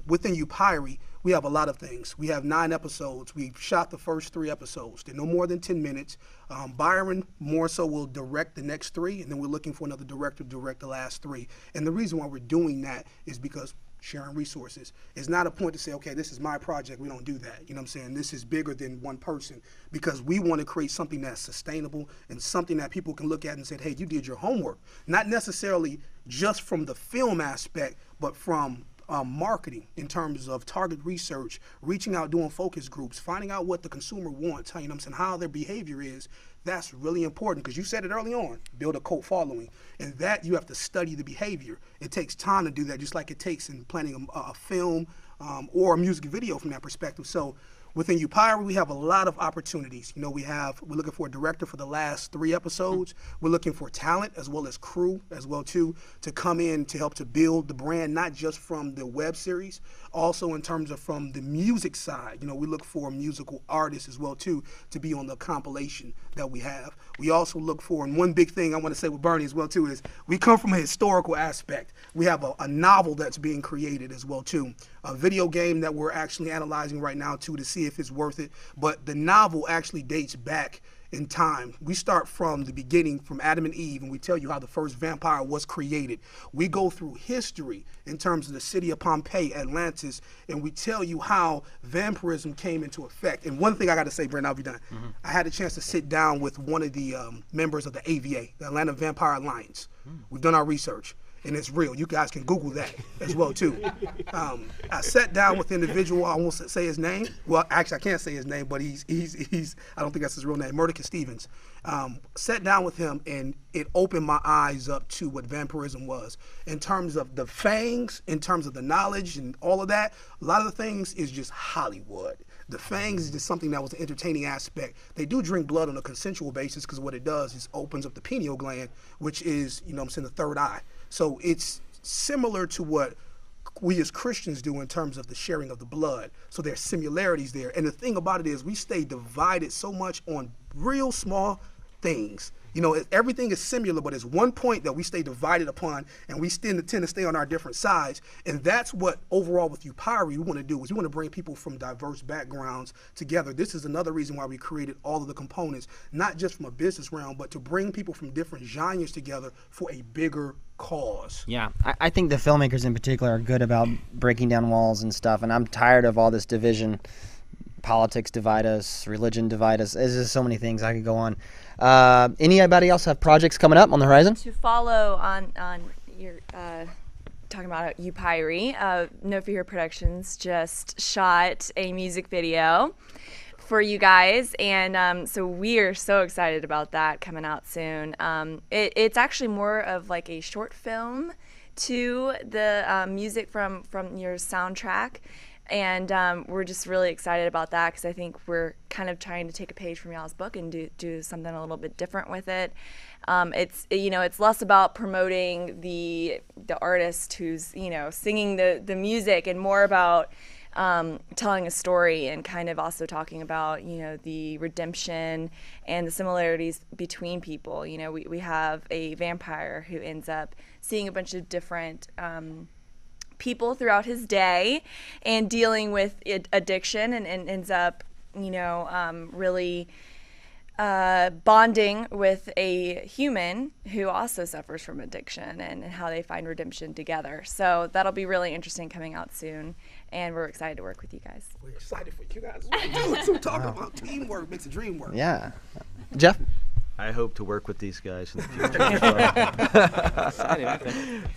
Within Upiri, we have a lot of things. We have 9 episodes. We've shot the first 3 episodes. They're no more than 10 minutes. Byron more so will direct the next 3, and then we're looking for another director to direct the last 3. And the reason why we're doing that is because sharing resources. It's not a point to say, okay, this is my project. We don't do that. You know what I'm saying? This is bigger than one person, because we want to create something that's sustainable and something that people can look at and say, hey, you did your homework. Not necessarily just from the film aspect, but from marketing, in terms of target research, reaching out, doing focus groups, finding out what the consumer wants, you know what I'm saying, how their behavior is. That's really important, because you said it early on, build a cult following. And that you have to study the behavior. It takes time to do that, just like it takes in planning a film or a music video from that perspective. So within Upiri, we have a lot of opportunities. You know, we're looking for a director for the last 3 episodes. We're looking for talent as well as crew as well too, to come in to help to build the brand, not just from the web series, also in terms of from the music side. You know, we look for musical artists as well too, to be on the compilation that we have. We also look for, and one big thing I want to say with Bernie as well too, is we come from a historical aspect. We have a novel that's being created as well too, a video game that we're actually analyzing right now too, to see if it's worth it. But the novel actually dates back in time. We start from the beginning, from Adam and Eve, and we tell you how the first vampire was created. We go through history in terms of the city of Pompeii, Atlantis, and we tell you how vampirism came into effect. And one thing I got to say, Brent, I'll be done. I had a chance to sit down with one of the members of the AVA, the Atlanta Vampire Alliance. We've done our research, and it's real. You guys can Google that as well too. I sat down with the individual. I won't say his name. Well, actually, I can't say his name, but he's I don't think that's his real name. Murdoch Stevens. Sat down with him, and it opened my eyes up to what vampirism was in terms of the fangs, in terms of the knowledge and all of that. A lot of the things is just Hollywood. The fangs is just something that was an entertaining aspect. They do drink blood on a consensual basis, because what it does is opens up the pineal gland, which is, you know what I'm saying, the third eye. So it's similar to what we as Christians do in terms of the sharing of the blood. So there's similarities there. And the thing about it is we stay divided so much on real small things. You know, everything is similar, but there's one point that we stay divided upon, and we tend to stay on our different sides. And that's what overall with Upiri we want to do, is we want to bring people from diverse backgrounds together. This is another reason why we created all of the components, not just from a business realm, but to bring people from different genres together for a bigger cause. Yeah, I think the filmmakers in particular are good about breaking down walls and stuff, and I'm tired of all this division. Politics divide us, religion divide us. There's just so many things I could go on. Anybody else have projects coming up on the horizon? To follow on your talking about Upiri, No Fear Productions just shot a music video for you guys, and so we are so excited about that coming out soon. It's actually more of like a short film to the music from your soundtrack, and we're just really excited about that because I think we're kind of trying to take a page from y'all's book and do something a little bit different with it. It's less about promoting the artist who's singing the music, and more about telling a story and kind of also talking about the redemption and the similarities between people. We have a vampire who ends up seeing a bunch of different people throughout his day and dealing with addiction, and ends up really bonding with a human who also suffers from addiction, and how they find redemption together. So that'll be really interesting, coming out soon, and we're excited to work with you guys. We're excited for you guys. We're talking about teamwork makes a dream work. Yeah. Jeff? I hope to work with these guys in the future as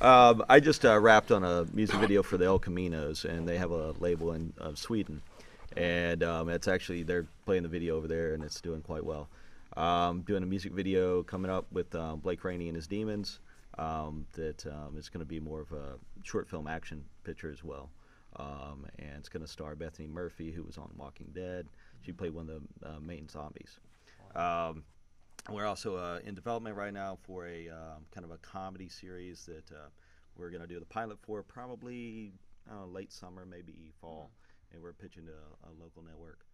well. I just wrapped on a music video for the El Caminos, and they have a label in Sweden. And it's actually, they're playing the video over there, and it's doing quite well. Doing a music video coming up with Blake Rainey and his Demons that is going to be more of a short film action picture as well. And it's going to star Bethany Murphy, who was on Walking Dead. She played one of the main zombies. We're also in development right now for a kind of a comedy series that we're going to do the pilot for probably late summer, maybe fall. And we're pitching to a local network.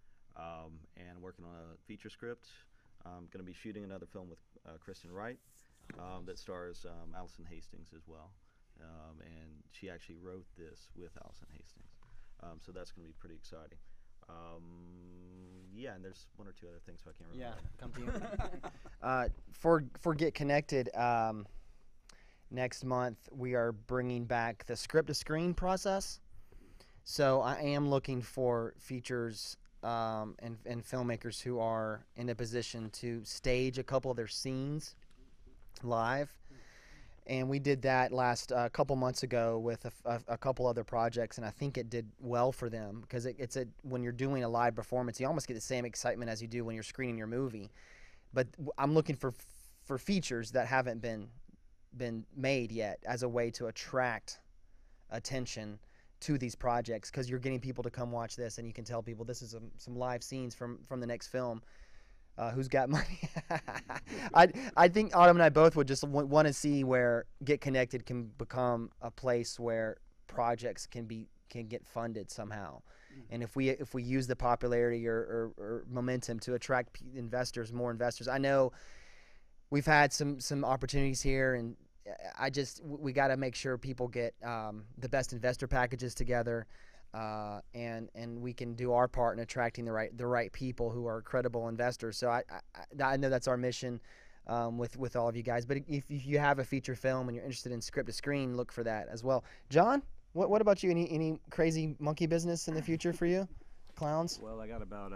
And working on a feature script. I'm going to be shooting another film with Kristen Wright that stars Allison Hastings as well. And she actually wrote this with Allison Hastings. So that's going to be pretty exciting. Yeah, and there's one or two other things, so I can't remember. Yeah, come to you. For Get Connected, next month we are bringing back the script to screen process. So I am looking for features and filmmakers who are in a position to stage a couple of their scenes live. And we did that last couple months ago with a couple other projects, and I think it did well for them because when you're doing a live performance, you almost get the same excitement as you do when you're screening your movie. But I'm looking for features that haven't been made yet as a way to attract attention to these projects, because you're getting people to come watch this, and you can tell people this is some live scenes from the next film. Who's got money? I think Autumn and I both would just want to see where Get Connected can become a place where projects can get funded somehow. And if we use the popularity or momentum to attract more investors. I know we've had some opportunities here, and we got to make sure people get the best investor packages together. And we can do our part in attracting the right people who are credible investors. So I know that's our mission with all of you guys. But if you have a feature film and you're interested in script to screen, look for that as well. John, what about you? Any crazy monkey business in the future for you? Clowns? Well, I got about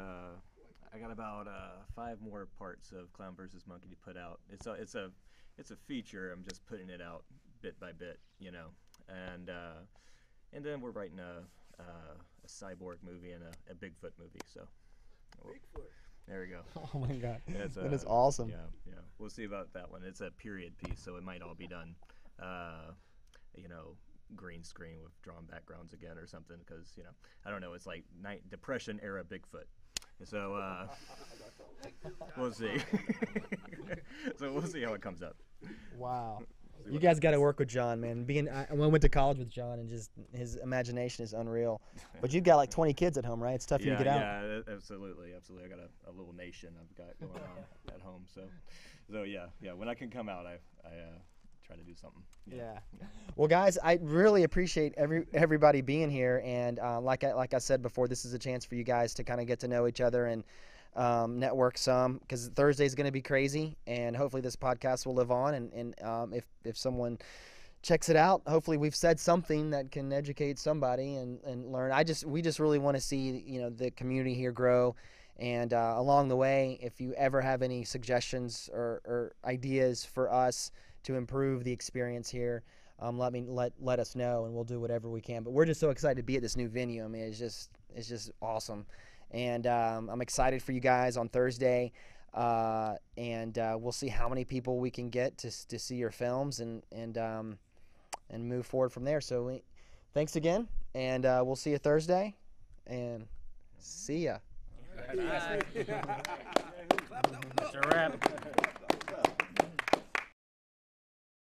5 more parts of Clown versus Monkey to put out. It's a feature. I'm just putting it out bit by bit, and then we're writing a cyborg movie and a Bigfoot movie. So Bigfoot. There we go. Oh my God, that is awesome. Yeah. We'll see about that one. It's a period piece, so it might all be done, green screen with drawn backgrounds again or something. Because I don't know. It's like Depression era Bigfoot. So we'll see. So we'll see how it comes up. Wow. You guys got to work with John, man. I went to college with John, and just his imagination is unreal. But you've got like 20 kids at home, right? It's tough for you to get out. Yeah, absolutely. I got a little nation I've got going on at home. So yeah. When I can come out, I try to do something. Yeah. Well, guys, I really appreciate everybody being here, and like I said before, this is a chance for you guys to kind of get to know each other and network some, because Thursday is going to be crazy, and hopefully this podcast will live on, and if someone checks it out, hopefully we've said something that can educate somebody and learn. We just really want to see the community here grow, and along the way, if you ever have any suggestions or ideas for us to improve the experience here, let us know, and we'll do whatever we can. But we're just so excited to be at this new venue. I mean, it's just awesome. And I'm excited for you guys on Thursday, and we'll see how many people we can get to see your films and move forward from there. So thanks again, and we'll see you Thursday, and see ya. That's a wrap.